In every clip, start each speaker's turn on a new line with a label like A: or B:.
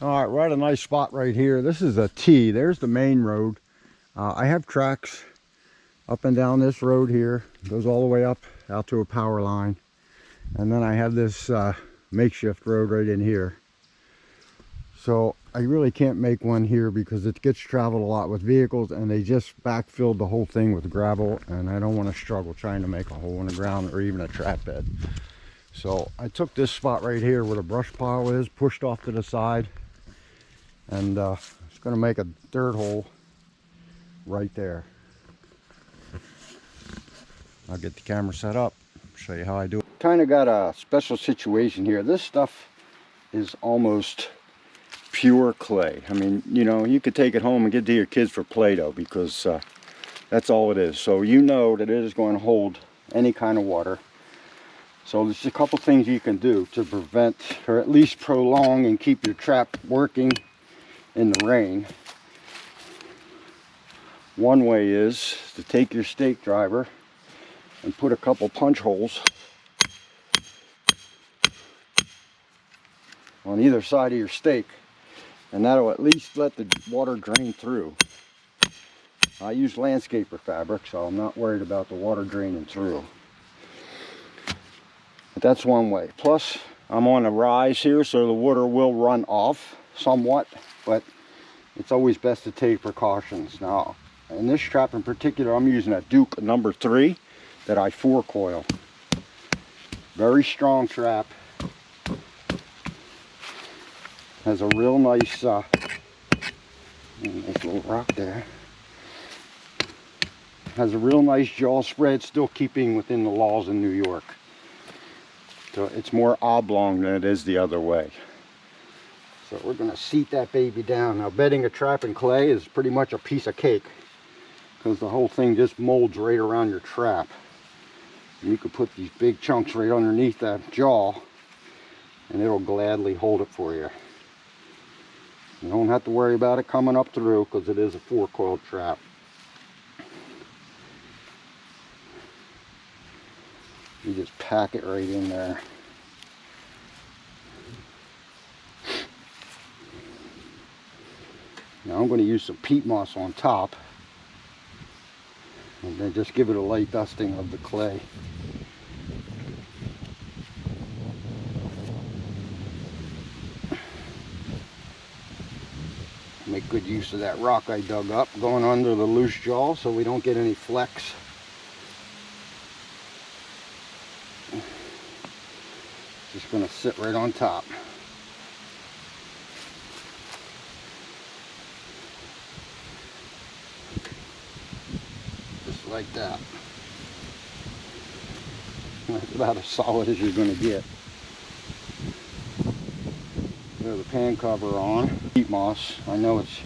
A: All right, we're at a nice spot right here. This is a T. There's the main road. I have tracks up and down this road here. It goes all the way up out to a power line. And then I have this makeshift road right in here. So I really can't make one here because it gets traveled a lot with vehicles, and they just backfilled the whole thing with gravel, and I don't want to struggle trying to make a hole in the ground or even a trap bed. So I took this spot right here where the brush pile is, pushed off to the side, and it's going to make a dirt hole right there. I'll get the camera set up, show you how I do it. Kind of got a special situation here. This stuff is almost pure clay. I mean, you know, you could take it home and give it to your kids for Play-Doh, because that's all it is. So you know that it is going to hold any kind of water. So there's a couple things you can do to prevent, or at least prolong and keep your trap working in the rain. One way is to take your stake driver and put a couple punch holes on either side of your stake, and that'll at least let the water drain through. I use landscaper fabric, so I'm not worried about the water draining through. But that's one way. Plus, I'm on a rise here, so the water will run off somewhat, but it's always best to take precautions. Now, in this trap in particular, I'm using a Duke number 3 that I 4-coil. Very strong trap. Has a real nice, nice little rock there. Has a real nice jaw spread, still keeping within the laws in New York. So it's more oblong than it is the other way. So we're going to seat that baby down. Now, bedding a trap in clay is pretty much a piece of cake, because the whole thing just molds right around your trap. And you could put these big chunks right underneath that jaw, and it'll gladly hold it for you. You don't have to worry about it coming up through, because it is a 4-coil trap. You just pack it right in there. Now I'm going to use some peat moss on top, and then just give it a light dusting of the clay. Make good use of that rock I dug up going under the loose jaw so we don't get any flecks. Just going to sit right on top. Just like that. That's about as solid as you're going to get. There's the pan cover on. Peat moss. I know it's,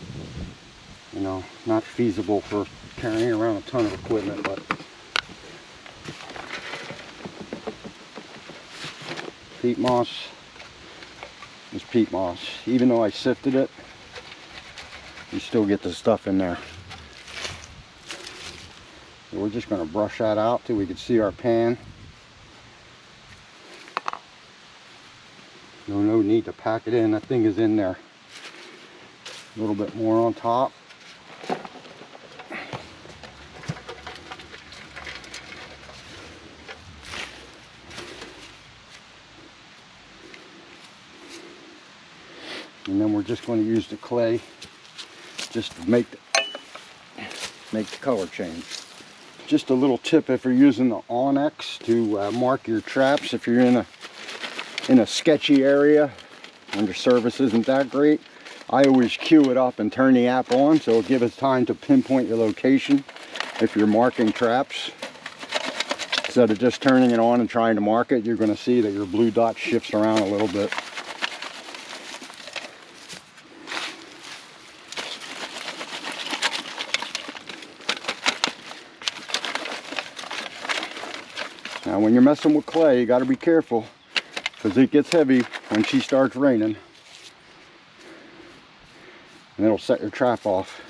A: you know, not feasible for carrying around a ton of equipment, but peat moss is peat moss. Even though I sifted it, you still get the stuff in there. So we're just going to brush that out till we can see our pan. No need to pack it in. That thing is in there. A little bit more on top. And then we're just going to use the clay just to make the color change. Just a little tip if you're using the Onyx to mark your traps, if you're in a sketchy area and your service isn't that great, I always cue it up and turn the app on, so it'll give us time to pinpoint your location if you're marking traps. Instead of just turning it on and trying to mark it, you're going to see that your blue dot shifts around a little bit. Now when you're messing with clay, you got to be careful, because it gets heavy when she starts raining, and it'll set your trap off,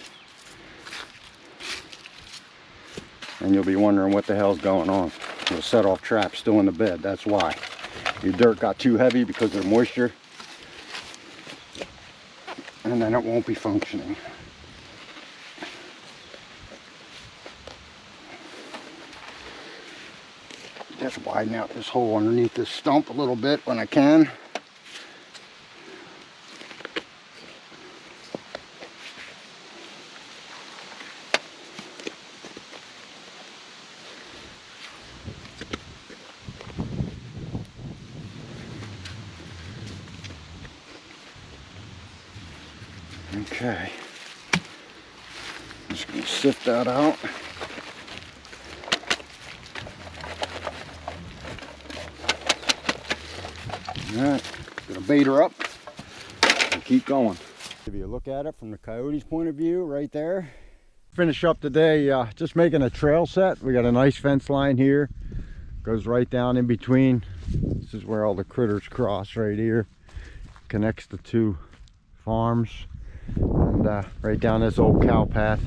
A: and you'll be wondering what the hell's going on. It'll set off traps still in the bed. That's why your dirt got too heavy, because of the moisture. and then it won't be functioning. Just widen out this hole underneath this stump a little bit when I can. Okay, just gonna sift that out. Alright, gonna bait her up and keep going. Give you a look at it from the Coyote's point of view right there. Finish up today just making a trail set. We got a nice fence line here. Goes right down in between. This is where all the critters cross right here. Connects the two farms. And right down this old cow path.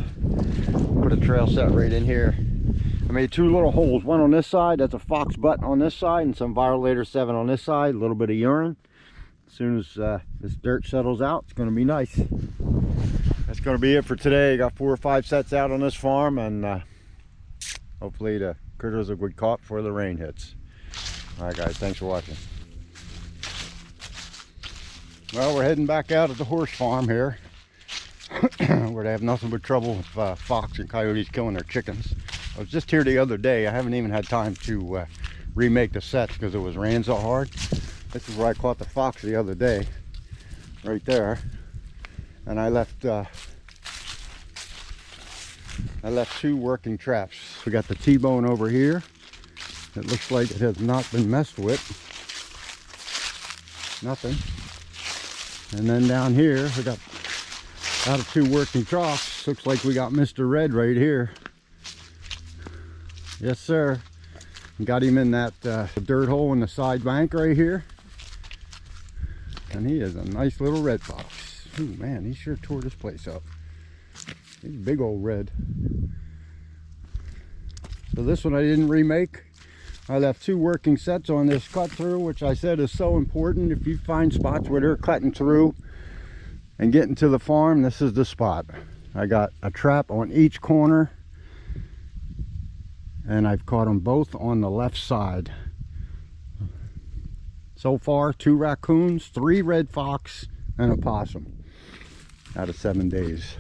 A: Put a trail set right in here. I made two little holes, one on this side, that's a fox butt on this side, and some Violator 7 on this side, a little bit of urine. As soon as this dirt settles out, it's going to be nice. That's going to be it for today. I got 4 or 5 sets out on this farm, and hopefully the critters will get caught before the rain hits. Alright guys, thanks for watching. Well, we're heading back out at the horse farm here. Where they have nothing but trouble with fox and coyotes killing their chickens. I was just here the other day. I haven't even had time to remake the sets because it was raining so hard. This is where I caught the fox the other day, right there. And I left 2 working traps. We got the T-bone over here. It looks like it has not been messed with. Nothing. And then down here we got out of 2 working troughs. Looks like we got Mr. Red right here. Yes sir. Got him in that dirt hole in the side bank right here. And he is a nice little red fox. Ooh man, he sure tore this place up. He's a big old red. So this one I didn't remake. I left 2 working sets on this cut through, which I said is so important. If you find spots where they're cutting through and getting to the farm, this is the spot. I got a trap on each corner, and I've caught them both on the left side. So far, 2 raccoons, 3 red fox, and a possum out of 7 days.